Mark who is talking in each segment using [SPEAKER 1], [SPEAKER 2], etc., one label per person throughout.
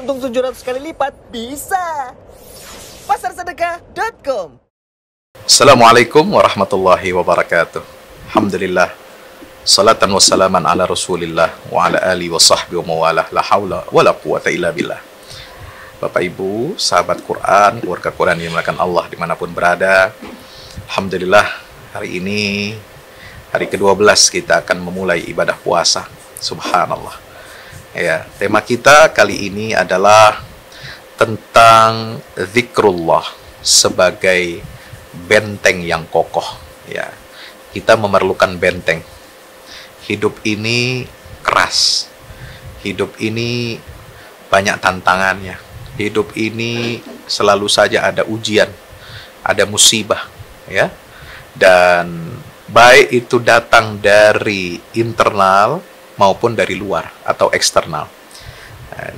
[SPEAKER 1] untung 700 kali lipat? Bisa! Pasarsedekah.com.
[SPEAKER 2] Assalamualaikum warahmatullahi wabarakatuh. Alhamdulillah. Salatan wassalaman ala rasulillah wa ala alihi wa sahbihi wa mawalah. La hawla wa la quwata illa billah. Bapak Ibu, sahabat Quran, keluarga Quran yang dimuliakan Allah dimanapun berada. Alhamdulillah, hari ini hari ke-12 kita akan memulai ibadah puasa. Subhanallah. Ya, tema kita kali ini adalah tentang zikrullah sebagai benteng yang kokoh. Ya, kita memerlukan benteng. Hidup ini keras. Hidup ini banyak tantangannya. Hidup ini selalu saja ada ujian, ada musibah, ya. Dan baik itu datang dari internal maupun dari luar atau eksternal.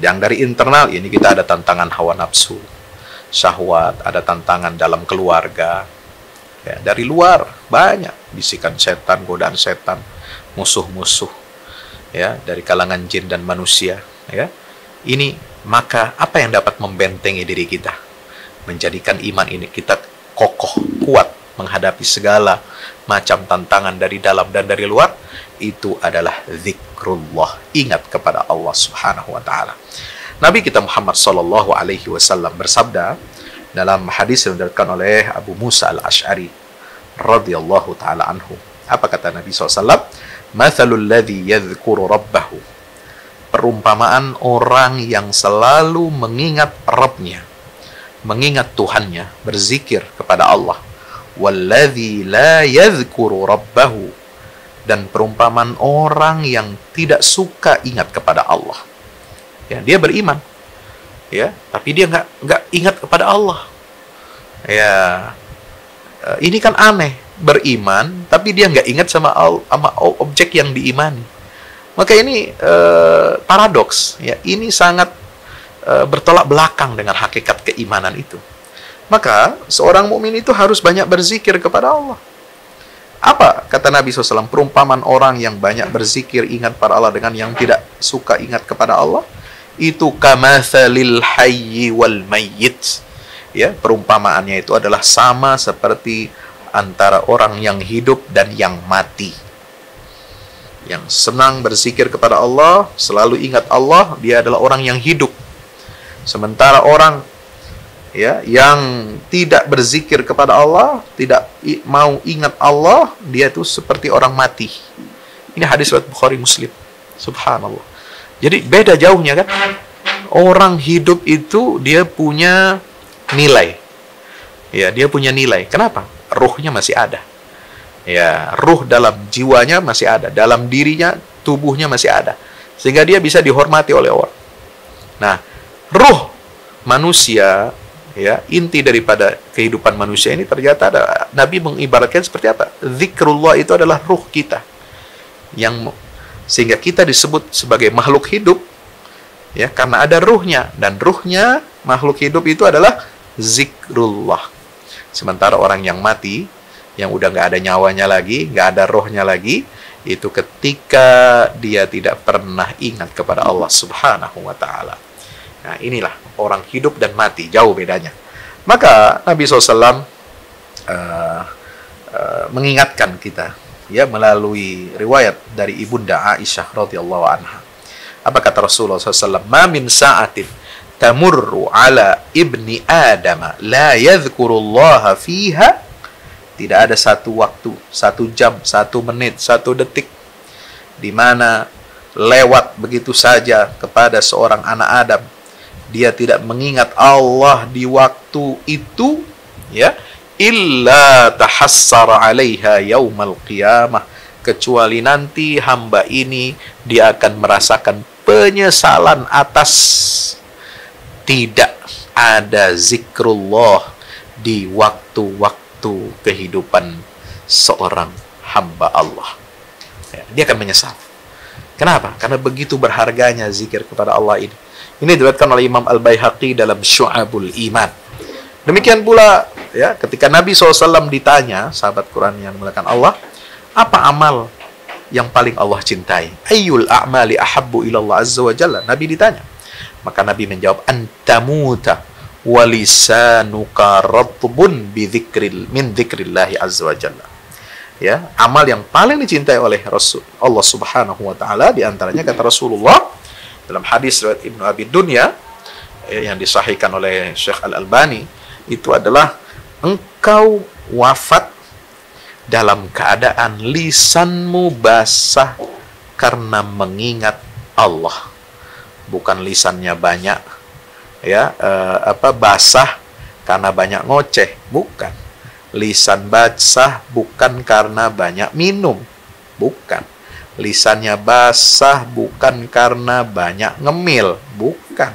[SPEAKER 2] Yang dari internal ini kita ada tantangan hawa nafsu, syahwat, ada tantangan dalam keluarga. Ya, dari luar banyak bisikan setan, godaan setan, musuh-musuh, ya, dari kalangan jin dan manusia. Ya, ini maka apa yang dapat membentengi diri kita, menjadikan iman ini kita kokoh, kuat menghadapi segala macam tantangan dari dalam dan dari luar, itu adalah zikrullah, ingat kepada Allah Subhanahu wa taala. Nabi kita Muhammad sallallahu alaihi wasallam bersabda dalam hadis yang diriwayatkan oleh Abu Musa al-Asy'ari radhiyallahu taala anhu. Apa kata Nabi SAW? Mathalul ladzi yadhkuru rabbahu. Perumpamaan orang yang selalu mengingat Rabbnya, mengingat Tuhannya, berzikir kepada Allah. Walladzi la yadhkuru rabbahu, dan perumpamaan orang yang tidak suka ingat kepada Allah. Ya, dia beriman, ya, tapi dia nggak ingat kepada Allah. Ya, ini kan aneh, beriman tapi dia nggak ingat sama objek yang diimani. Maka ini paradoks, ya, ini sangat bertolak belakang dengan hakikat keimanan itu. Maka seorang mukmin itu harus banyak berzikir kepada Allah. Apa kata Nabi SAW? Perumpamaan orang yang banyak berzikir ingat pada Allah dengan yang tidak suka ingat kepada Allah, itu kamatsalil hayyi wal mayyit. Ya, perumpamaannya itu adalah sama seperti antara orang yang hidup dan yang mati. Yang senang berzikir kepada Allah, selalu ingat Allah, dia adalah orang yang hidup. Sementara orang, ya, yang tidak berzikir kepada Allah, tidak mau ingat Allah, dia itu seperti orang mati. Ini hadis riwayat Bukhari Muslim. Subhanallah. Jadi beda jauhnya kan. Orang hidup itu dia punya nilai. Ya, dia punya nilai. Kenapa? Ruhnya masih ada. Ya, ruh dalam jiwanya masih ada, dalam dirinya, tubuhnya masih ada. Sehingga dia bisa dihormati oleh orang. Nah, ruh manusia, ya, inti daripada kehidupan manusia ini ternyata ada, Nabi mengibaratkan seperti apa? Zikrullah itu adalah ruh kita, yang sehingga kita disebut sebagai makhluk hidup, ya, karena ada ruhnya, dan ruhnya makhluk hidup itu adalah zikrullah. Sementara orang yang mati, yang udah nggak ada nyawanya lagi, nggak ada rohnya lagi, itu ketika dia tidak pernah ingat kepada Allah Subhanahu wa taala. Nah, inilah orang hidup dan mati, jauh bedanya. Maka Nabi SAW mengingatkan kita, ya, melalui riwayat dari Ibunda Aisyah radhiyallahu anha. Apa kata Rasulullah SAW? Ma min sa'atin tamurru ala ibni Adam la yadhkurullaha fiha. Tidak ada satu waktu, 1 jam, 1 menit, 1 detik di mana lewat begitu saja kepada seorang anak Adam, dia tidak mengingat Allah di waktu itu, ya, illa tahassara 'alaiha yaumal qiyamah, kecuali nanti hamba ini dia akan merasakan penyesalan atas tidak ada zikrullah di waktu-waktu kehidupan seorang hamba Allah. Ya, dia akan menyesal. Kenapa? Karena begitu berharganya zikir kepada Allah ini. Ini diriwayatkan oleh Imam Al-Baihaqi dalam Syu'abul Iman. Demikian pula, ya, ketika Nabi SAW ditanya, sahabat Quran yang dimuliakan Allah, apa amal yang paling Allah cintai? Ayyul a'mali ahabbu ilallah azza wa jalla? Nabi ditanya, Maka Nabi menjawab, antamuta walisanuka ratbun min dzikrillahi azza wa jalla. Ya, amal yang paling dicintai oleh Rasul Allah Subhanahu wa taala di antaranya kata Rasulullah dalam hadis riwayat Ibnu Abi Dunya yang disahihkan oleh Syekh Al-Albani, itu adalah engkau wafat dalam keadaan lisanmu basah karena mengingat Allah. Bukan lisannya banyak basah karena banyak ngoceh, bukan. Lisan basah bukan karena banyak minum, bukan. Lisannya basah bukan karena banyak ngemil, bukan.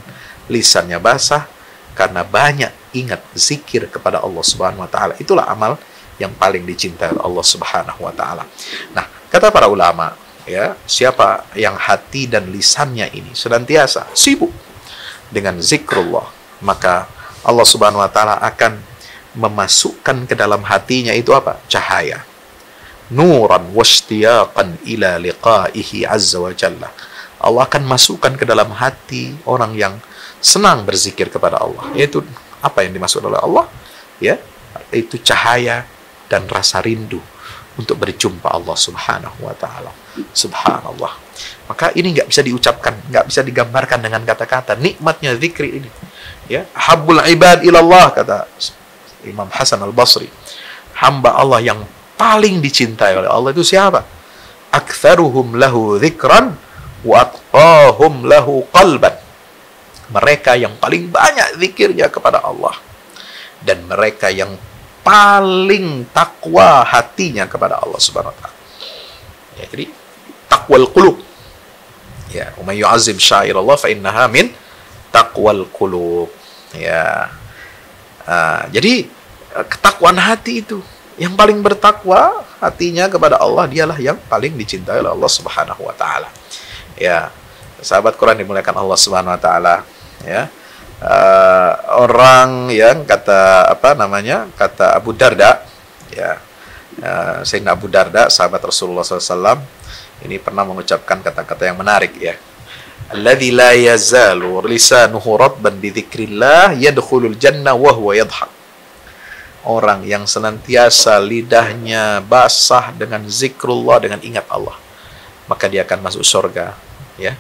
[SPEAKER 2] Lisannya basah karena banyak ingat zikir kepada Allah Subhanahu wa taala. Itulah amal yang paling dicintai oleh Allah Subhanahu wa taala. Nah, kata para ulama, ya, siapa yang hati dan lisannya ini senantiasa sibuk dengan zikrullah, maka Allah Subhanahu wa taala akan memasukkan ke dalam hatinya itu apa? Cahaya. Nuran washtiyaqan ila liqa'ihi azza wa jalla. Allah akan masukkan ke dalam hati orang yang senang berzikir kepada Allah. Yaitu apa yang dimaksud oleh Allah? Ya, itu cahaya dan rasa rindu untuk berjumpa Allah Subhanahu wa taala. Subhanallah. Maka ini nggak bisa diucapkan, nggak bisa digambarkan dengan kata-kata. Nikmatnya zikri ini. Ya, habbul ibad ilallah, kata Imam Hasan Al-Basri. Hamba Allah yang paling dicintai oleh Allah itu siapa? Aktsaruhum lahu dzikran wa atqahum lahu qalban. Mereka yang paling banyak zikirnya kepada Allah dan mereka yang paling takwa hatinya kepada Allah Subhanahu wa taala. Ya, jadi taqwal qulub. Ya, wa may yu'azzim sya'irallah fa innaha min taqwal qulub. Ya. Jadi ketakwaan hati itu, yang paling bertakwa hatinya kepada Allah, dialah yang paling dicintai oleh Allah Subhanahu wa taala. Ya, sahabat Quran dimuliakan Allah Subhanahu wa taala, ya. Orang yang kata Abu Darda, ya, Sayyidina Abu Darda, sahabat Rasulullah SAW, ini pernah mengucapkan kata-kata yang menarik, ya. Alladzi la yazalu lisanuhu ratban bi dzikrillah yadkhulul jannah wa huwa yadhhak. Orang yang senantiasa lidahnya basah dengan zikrullah, dengan ingat Allah, maka dia akan masuk surga, ya.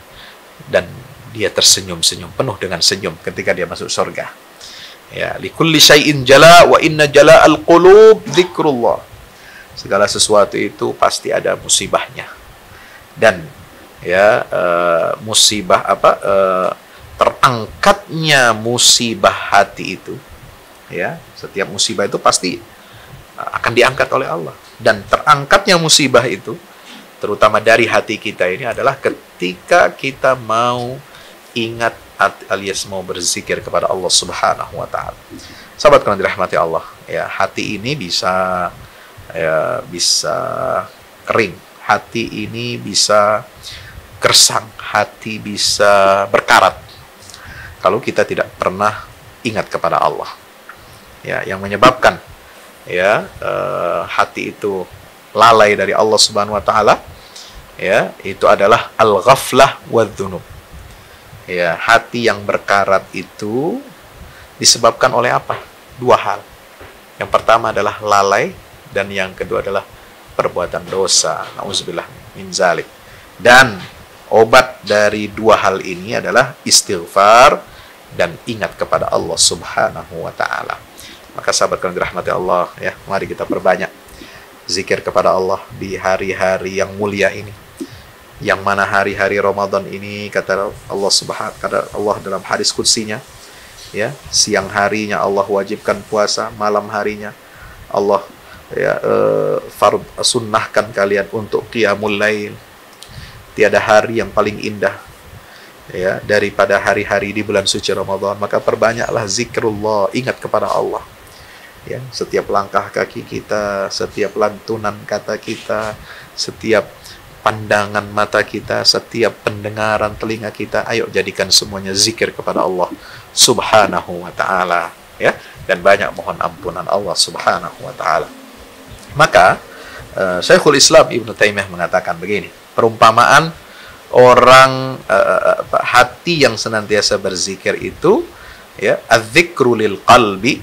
[SPEAKER 2] Dan dia tersenyum-senyum, penuh dengan senyum ketika dia masuk surga. Ya, likulli syai'in jala wa inna jala'al qulub zikrullah. Segala sesuatu itu pasti ada musibahnya. Dan ya, terangkatnya musibah hati itu, ya, setiap musibah itu pasti akan diangkat oleh Allah. Dan terangkatnya musibah itu, terutama dari hati kita ini, adalah ketika kita mau ingat alias mau berzikir kepada Allah Subhanahu wa taala. Sahabat yang dirahmati Allah, ya, hati ini bisa kering, hati ini bisa gersang, hati bisa berkarat kalau kita tidak pernah ingat kepada Allah. Ya, yang menyebabkan, ya, hati itu lalai dari Allah Subhanahu wa taala, ya, itu adalah al-ghaflah wadz-dzunub. Ya, hati yang berkarat itu disebabkan oleh apa? Dua hal. Yang pertama adalah lalai, dan yang kedua adalah perbuatan dosa. Nauzubillah min zalik. Dan obat dari dua hal ini adalah istighfar dan ingat kepada Allah Subhanahu wa taala. Maka sahabat yang dirahmati Allah, ya, mari kita perbanyak zikir kepada Allah di hari-hari yang mulia ini. Yang mana hari-hari Ramadan ini, kata Allah dalam hadis qudsinya, ya, siang harinya Allah wajibkan puasa, malam harinya Allah, ya, sunnahkan kalian untuk qiyamul lail. Tiada hari yang paling indah, ya, daripada hari-hari di bulan suci Ramadan. Maka perbanyaklah zikrullah, ingat kepada Allah. Ya, setiap langkah kaki kita, setiap lantunan kata kita, setiap pandangan mata kita, setiap pendengaran telinga kita, ayo jadikan semuanya zikir kepada Allah Subhanahu wa taala, ya, dan banyak mohon ampunan Allah Subhanahu wa taala. Maka Syekhul Islam Ibnu Taimiyah mengatakan begini, perumpamaan orang hati yang senantiasa berzikir itu, ya, adzikru lil qalbi,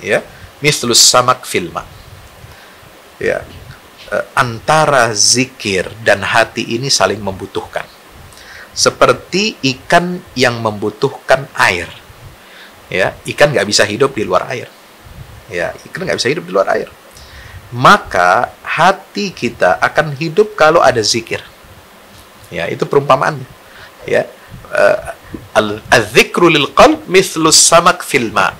[SPEAKER 2] ya, mislus samak fil ma. Ya, antara zikir dan hati ini saling membutuhkan. Seperti ikan yang membutuhkan air. Ya, ikan nggak bisa hidup di luar air. Ya, ikan nggak bisa hidup di luar air. Maka hati kita akan hidup kalau ada zikir. Ya, itu perumpamaannya. Ya, al-dzikru lil qalb mithlus samak fil ma.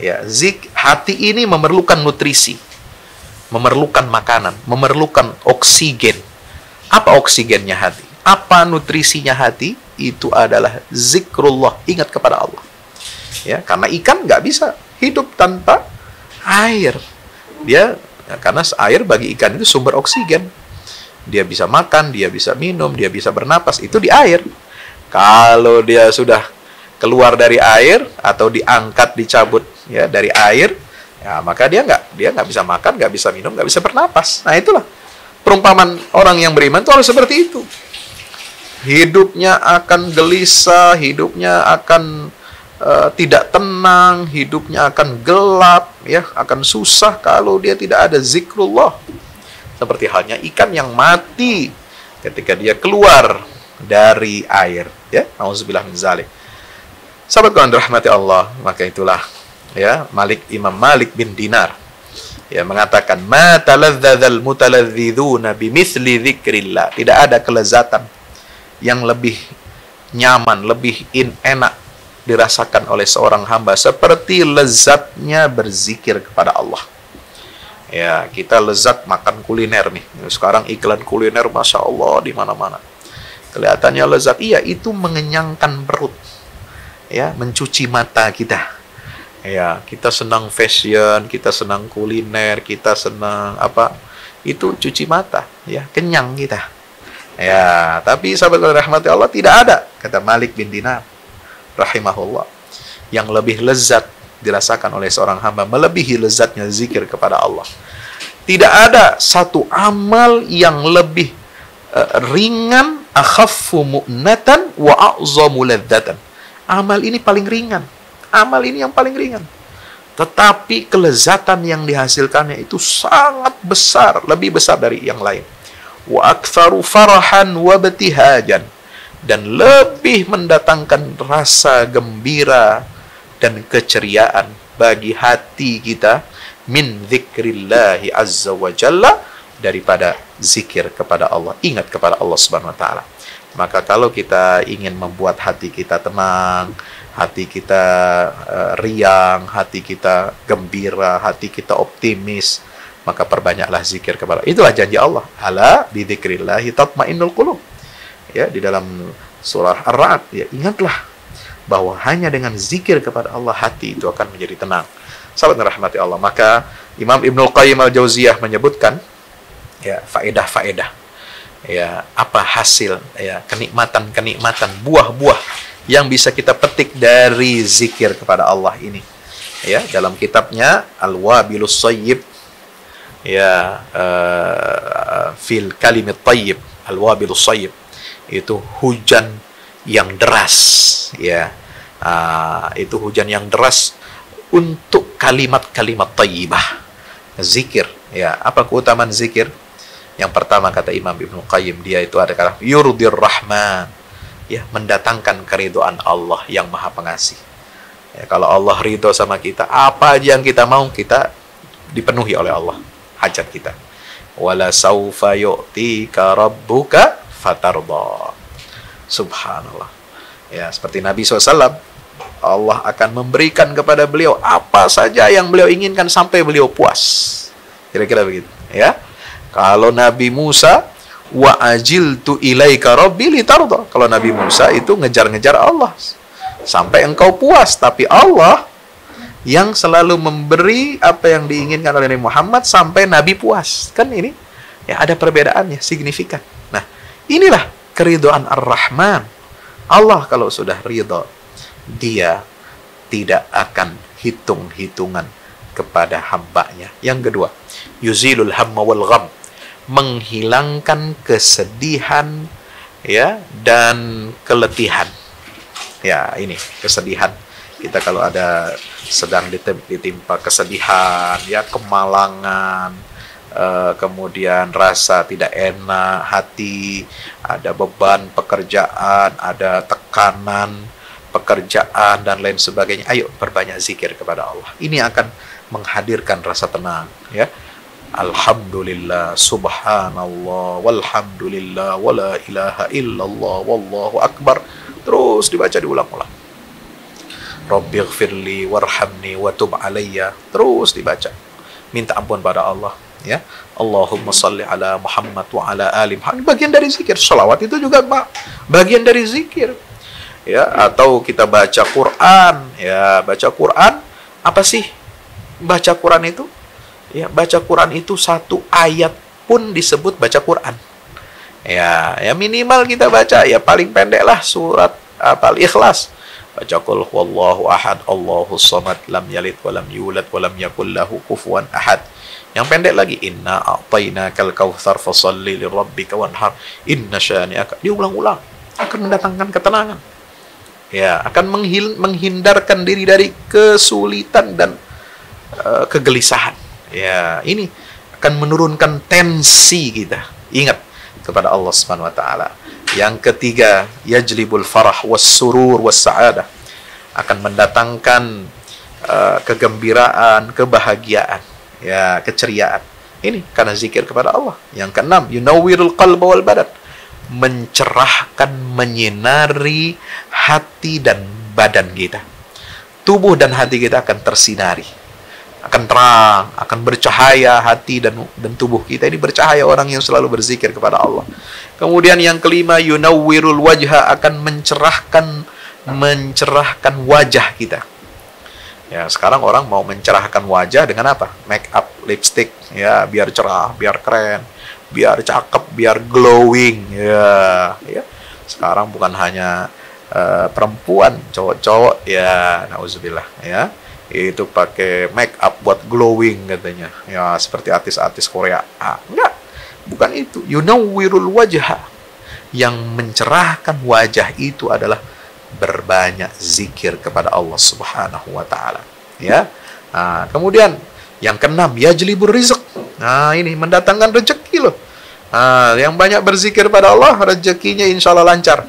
[SPEAKER 2] Ya, hati ini memerlukan nutrisi, memerlukan makanan, memerlukan oksigen. Apa oksigennya hati? Apa nutrisinya hati? Itu adalah zikrullah, ingat kepada Allah. Ya, karena ikan nggak bisa hidup tanpa air. Karena air bagi ikan itu sumber oksigen. Dia bisa makan, dia bisa minum, dia bisa bernapas, itu di air. Kalau dia sudah keluar dari air atau diangkat, dicabut, ya, dari air, ya, maka dia nggak bisa makan, nggak bisa minum, nggak bisa bernapas. Nah, itulah perumpamaan orang yang beriman itu harus seperti itu. Hidupnya akan gelisah, hidupnya akan tidak tenang, hidupnya akan gelap, ya, akan susah kalau dia tidak ada zikrullah. Seperti halnya ikan yang mati ketika dia keluar dari air, ya, nauzubillah min zalik. Sahabat kawan rahmati Allah, maka itulah, ya, Imam Malik bin Dinar, ya, mengatakan, ma taladzadzal mutaladziduna bimithli dzikrillah. Tidak ada kelezatan yang lebih nyaman, lebih enak dirasakan oleh seorang hamba seperti lezatnya berzikir kepada Allah. Ya, kita lezat makan kuliner nih. Sekarang iklan kuliner, Masya Allah, di mana-mana. Kelihatannya lezat. Iya, itu mengenyangkan perut. Ya, mencuci mata kita. Ya, kita senang fashion, kita senang kuliner, kita senang apa? Itu cuci mata. Ya, kenyang kita. Ya, tapi sahabat rahmati Allah, tidak ada, kata Malik bin Dinar rahimahullah, yang lebih lezat dirasakan oleh seorang hamba melebihi lezatnya zikir kepada Allah. Tidak ada satu amal yang lebih ringan, akhaffu mu'natan wa a'zamu ladzatan. Amal ini paling ringan. Amal ini yang paling ringan. Tetapi kelezatan yang dihasilkannya itu sangat besar, lebih besar dari yang lain. Wa aktsaru farahan wa batihajan. Dan lebih mendatangkan rasa gembira dan keceriaan bagi hati kita min dzikrillahi azza wa jalla, daripada zikir kepada Allah, ingat kepada Allah subhanahu wa ta'ala. Maka kalau kita ingin membuat hati kita tenang, hati kita riang, hati kita gembira, hati kita optimis, maka perbanyaklah zikir kepada Allah. Itulah janji Allah, ala bidzikrillahi tatmainnul qulub. Ya, di dalam surah Ar-Ra'd, ya, ingatlah bahwa hanya dengan zikir kepada Allah hati itu akan menjadi tenang. Sahabat rahmati Allah, maka Imam Ibnul Qayyim Al-Jauziyah menyebutkan, ya, faedah-faedah, ya, apa hasil, ya, kenikmatan-kenikmatan, buah-buah yang bisa kita petik dari zikir kepada Allah ini. Ya, dalam kitabnya Al-Wabilus Shayyib, ya, fil kalimit thayyib, Al-Wabilus Shayyib, itu hujan yang deras, ya, itu hujan yang deras untuk kalimat-kalimat thayyibah, zikir. Ya, apa keutamaan zikir? Yang pertama, kata Imam Ibnu Qayyim, dia itu ada kata yurdir rahman, ya, mendatangkan keridhaan Allah yang Maha Pengasih. Ya, kalau Allah ridho sama kita, apa aja yang kita mau, kita dipenuhi oleh Allah hajat kita. Wala saufa yu'tika rabbuka fatarda. Subhanallah. Ya, seperti Nabi SAW, Allah akan memberikan kepada beliau apa saja yang beliau inginkan sampai beliau puas. Kira-kira begitu, ya. Kalau Nabi Musa, wa ajiltu ilaika rabbi litarda. Kalau Nabi Musa itu ngejar-ngejar Allah sampai engkau puas, tapi Allah yang selalu memberi apa yang diinginkan oleh Nabi Muhammad sampai Nabi puas. Kan ini, ya, ada perbedaannya, signifikan. Nah, inilah keridhaan Ar-Rahman. Allah kalau sudah ridho, dia tidak akan hitung-hitungan kepada hambanya. Yang kedua, yuzilul hamma wal gham, menghilangkan kesedihan, ya, dan keletihan. Ya, ini kesedihan. Kita kalau ada sedang ditimpa kesedihan, ya, kemalangan, kemudian rasa tidak enak hati, ada beban pekerjaan, ada tekanan pekerjaan dan lain sebagainya. Ayo perbanyak zikir kepada Allah. Ini akan menghadirkan rasa tenang, ya. Alhamdulillah, subhanallah, walhamdulillah, wala ilaha illallah, wallahu akbar. Terus dibaca diulang-ulang. Rabbighfirli warhamni watub alayya. Terus dibaca. Minta ampun pada Allah, ya. Allahumma salli ala Muhammad wa ala ali Muhammad. Bagian dari zikir. Salawat itu juga bagian dari zikir. Ya, atau kita baca Quran, ya, baca Quran. Apa sih baca Quran itu? Ya, baca Quran itu satu ayat pun disebut baca Quran. Ya, minimal kita baca, ya paling pendek lah surat Al-Ikhlas. Baca qul huwallahu ahad, Allahus samad, lam yalid wa lam yulad wa lam yakul lahu kufuwan ahad. Yang pendek lagi, inna a'tainakal kautsar fashalli lirabbika wanhar, inna syani'aka. Diulang-ulang akan mendatangkan ketenangan. Ya, akan menghindarkan diri dari kesulitan dan kegelisahan. Ya, ini akan menurunkan tensi kita. Ingat kepada Allah Subhanahu wa taala. Yang ketiga, yajlibul farah was surur was sa'adah. Akan mendatangkan kegembiraan, kebahagiaan, ya, keceriaan. Ini karena zikir kepada Allah. Yang keenam, yunawwirul qalba wal badan. Mencerahkan, menyinari hati dan badan kita. Tubuh dan hati kita akan tersinari, akan terang, akan bercahaya. Hati dan tubuh kita ini bercahaya orang yang selalu berzikir kepada Allah. Kemudian yang kelima, yunawwirul wajha, akan mencerahkan wajah kita. Ya, sekarang orang mau mencerahkan wajah dengan apa? Make up, lipstick, ya, biar cerah, biar keren, biar cakep, biar glowing. Ya. Sekarang bukan hanya perempuan, cowok-cowok, ya, nauzubillah, ya, itu pakai make up buat glowing katanya, ya, seperti artis-artis Korea. Enggak, bukan itu. Yunawwirul wajha, yang mencerahkan wajah itu adalah berbanyak zikir kepada Allah Subhanahu wa taala, ya. Kemudian yang keenam, yajlibur rizq. Ini mendatangkan rezeki loh. Yang banyak berzikir pada Allah, rezekinya insya Allah lancar.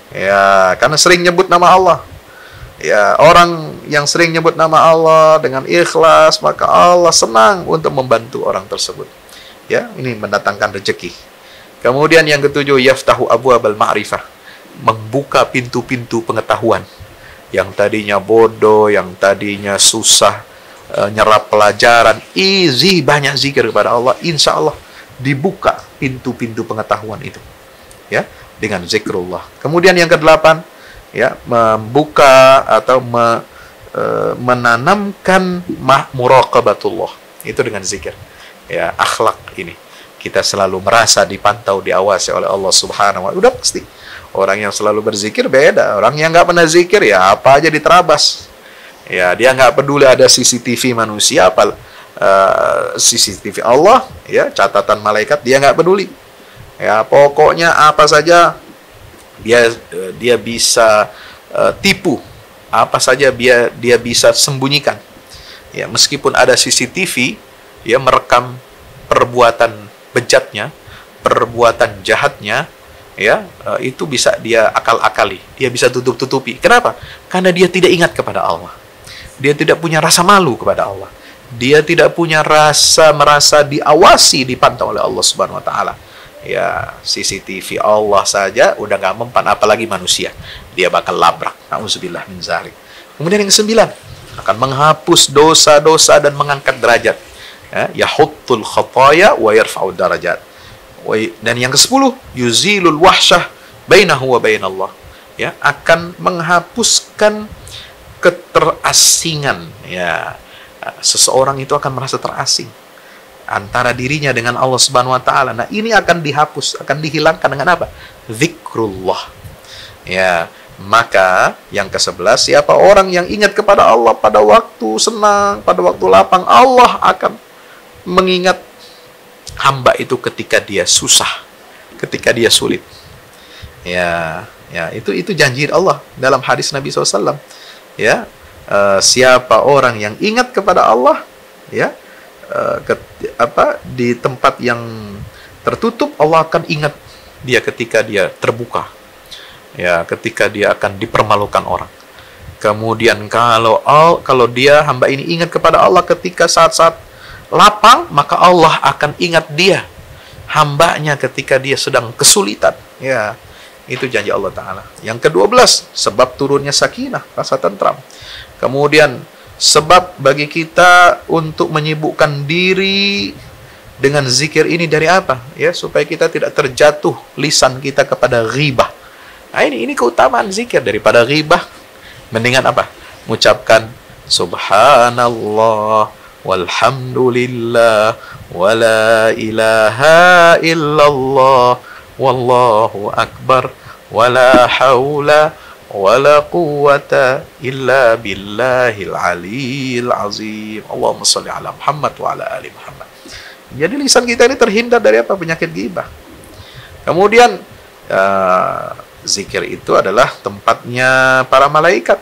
[SPEAKER 2] Ya, karena sering nyebut nama Allah. Ya, orang yang sering nyebut nama Allah dengan ikhlas, maka Allah senang untuk membantu orang tersebut. Ya, ini mendatangkan rezeki. Kemudian yang ketujuh, yaftahu abwabal ma'rifah, membuka pintu-pintu pengetahuan. Yang tadinya bodoh, yang tadinya susah nyerap pelajaran, banyak zikir kepada Allah, insya Allah dibuka pintu-pintu pengetahuan itu, ya, dengan zikrullah. Kemudian yang kedelapan, ya, membuka atau menanamkan muraqabatullah, itu dengan zikir. Ya, akhlak ini kita selalu merasa dipantau, diawasi oleh Allah Subhanahu wa taala. Udah pasti orang yang selalu berzikir beda. Orang yang nggak pernah zikir, ya apa aja diterabas. Ya, dia nggak peduli ada CCTV manusia, apa CCTV Allah, ya, catatan malaikat, dia nggak peduli. Ya, pokoknya apa saja dia bisa tipu, apa saja dia bisa sembunyikan. Ya, meskipun ada CCTV, ya, merekam perbuatan bejatnya, perbuatan jahatnya, ya, itu bisa dia akal-akali, dia bisa tutup-tutupi. Kenapa? Karena dia tidak ingat kepada Allah. Dia tidak punya rasa malu kepada Allah. Dia tidak punya merasa diawasi, dipantau oleh Allah Subhanahu wa taala. Ya, CCTV Allah saja udah nggak mempan, apalagi manusia. Dia bakal labrak. Nauzubillah min dzalik. Kemudian yang ke-9, akan menghapus dosa-dosa dan mengangkat derajat. Ya, yahuttul khataya wa yarfa'ud darajat. Dan yang ke-10, yuzilul wahsyah bainahu wa bainallah. Ya, akan menghapuskan keterasingan. Ya, seseorang itu akan merasa terasing antara dirinya dengan Allah Subhanahu wa taala. Nah, ini akan dihapus, akan dihilangkan dengan apa? Zikrullah. Ya, maka yang ke-11, siapa orang yang ingat kepada Allah pada waktu senang, pada waktu lapang, Allah akan mengingat hamba itu ketika dia susah, ketika dia sulit. Ya, ya, itu janji Allah dalam hadis Nabi SAW. Ya, siapa orang yang ingat kepada Allah, ya, di tempat yang tertutup, Allah akan ingat dia ketika dia terbuka. Ya, ketika dia akan dipermalukan orang. Kemudian kalau dia hamba ini ingat kepada Allah ketika saat-saat lapang, maka Allah akan ingat dia hambanya ketika dia sedang kesulitan. Ya, itu janji Allah Ta'ala. Yang ke-12, sebab turunnya sakinah, rasa tentram. Kemudian sebab bagi kita untuk menyibukkan diri dengan zikir ini dari apa? Ya, supaya kita tidak terjatuh lisan kita kepada ghibah. Nah, ini keutamaan zikir. Daripada ghibah, mendingan apa? Mengucapkan subhanallah walhamdulillah wala ilaha illallah wallahu akbar wala haula wala quwwata illa billahil aliyil azim. Allahumma shalli ala Muhammad wa ala ali Muhammad. Jadi lisan kita ini terhindar dari apa? Penyakit ghibah. Kemudian zikir itu adalah tempatnya para malaikat.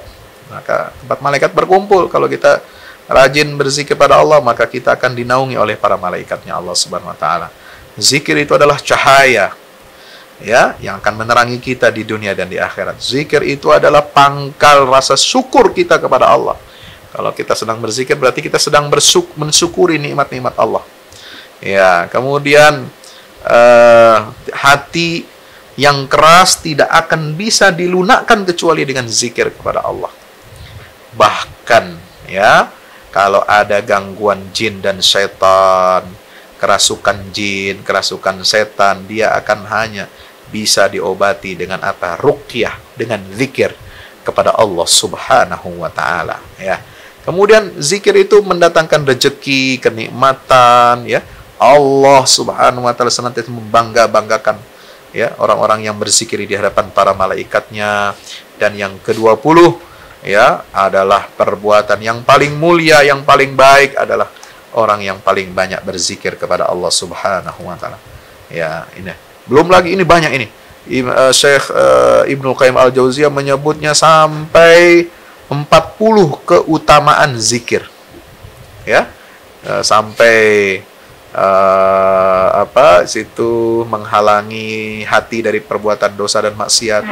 [SPEAKER 2] Maka tempat malaikat berkumpul. Kalau kita rajin berzikir kepada Allah, maka kita akan dinaungi oleh para malaikatnya Allah Subhanahu wa taala. Zikir itu adalah cahaya, ya, yang akan menerangi kita di dunia dan di akhirat. Zikir itu adalah pangkal rasa syukur kita kepada Allah. Kalau kita sedang berzikir, berarti kita sedang mensyukuri nikmat-nikmat Allah. Ya, kemudian hati yang keras tidak akan bisa dilunakkan kecuali dengan zikir kepada Allah. Bahkan, ya, kalau ada gangguan jin dan setan, kerasukan jin, kerasukan setan, dia akan hanya bisa diobati dengan apa? Ruqyah, dengan zikir kepada Allah Subhanahu wa taala, ya. Kemudian zikir itu mendatangkan rezeki, kenikmatan, ya. Allah Subhanahu wa taala senantiasa membangga-banggakan, ya, orang-orang yang berzikir di hadapan para malaikatnya. Dan yang ke-20, ya, adalah perbuatan yang paling mulia, yang paling baik adalah orang yang paling banyak berzikir kepada Allah Subhanahu wa taala. Ya, ini. Belum lagi ini banyak ini. Syekh Ibnu Qayyim Al-Jauziyah menyebutnya sampai 40 keutamaan zikir. Ya. Sampai situ menghalangi hati dari perbuatan dosa dan maksiat,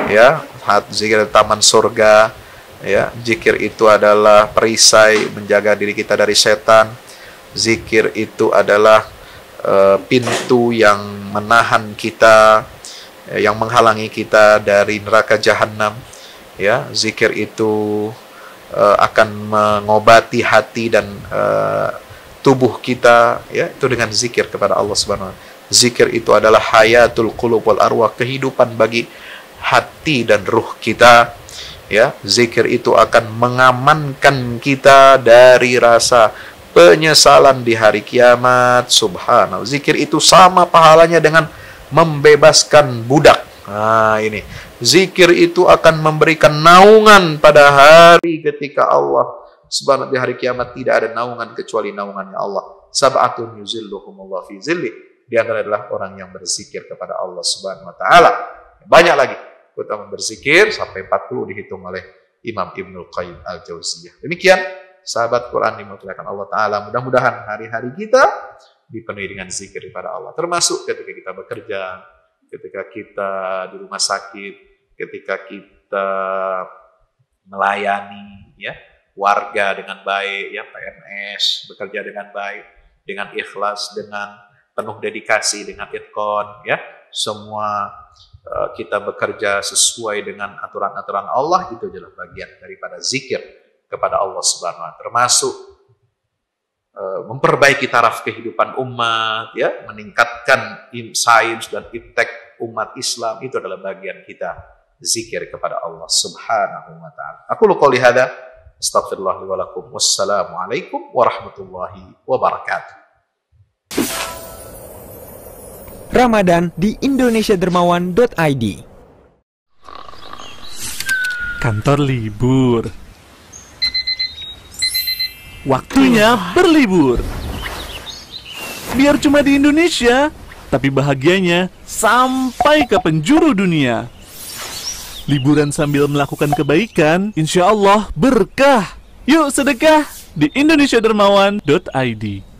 [SPEAKER 2] ya. Zikir taman surga, ya. Zikir itu adalah perisai menjaga diri kita dari setan. Zikir itu adalah pintu yang menahan kita, yang menghalangi kita dari neraka jahanam, ya. Zikir itu akan mengobati hati dan tubuh kita, ya, itu dengan zikir kepada Allah Subhanahu wa taala. Zikir itu adalah hayatul qulub wal arwah, kehidupan bagi hati dan ruh kita, ya. Zikir itu akan mengamankan kita dari rasa penyesalan di hari kiamat. Subhanallah. Zikir itu sama pahalanya dengan membebaskan budak. Nah, ini. Zikir itu akan memberikan naungan pada hari ketika Allah Subhanahu di hari kiamat tidak ada naungan kecuali naungannya Allah. Sab'atun yuzilluhumullah fi zilli. Di antara adalah orang yang berzikir kepada Allah Subhanahu wa taala. Banyak lagi keutamaan berzikir, sampai 40 dihitung oleh Imam Ibnu Qayyim Al-Jauziyah. Demikian sahabat Quran dimuliakan Allah taala. Mudah-mudahan hari-hari kita dipenuhi dengan zikir kepada Allah. Termasuk ketika kita bekerja, ketika kita di rumah sakit, ketika kita melayani, ya, warga dengan baik, ya, PNS bekerja dengan baik, dengan ikhlas, dengan penuh dedikasi, dengan itqan, ya, semua kita bekerja sesuai dengan aturan-aturan Allah. Itu adalah bagian daripada zikir kepada Allah Subhanahu wa taala, termasuk memperbaiki taraf kehidupan umat, ya, meningkatkan sains dan iptek umat Islam. Itu adalah bagian kita zikir kepada Allah Subhanahu wa taala. Aku qouli hada, astaghfirullah li wa lakum. Wassalamualaikum warahmatullahi wabarakatuh.
[SPEAKER 3] Ramadan di indonesiadermawan.id.
[SPEAKER 4] Kantor libur. Waktunya berlibur. Biar cuma di Indonesia, tapi bahagianya sampai ke penjuru dunia. Liburan sambil melakukan kebaikan, insya Allah berkah. Yuk sedekah di indonesiadermawan.id.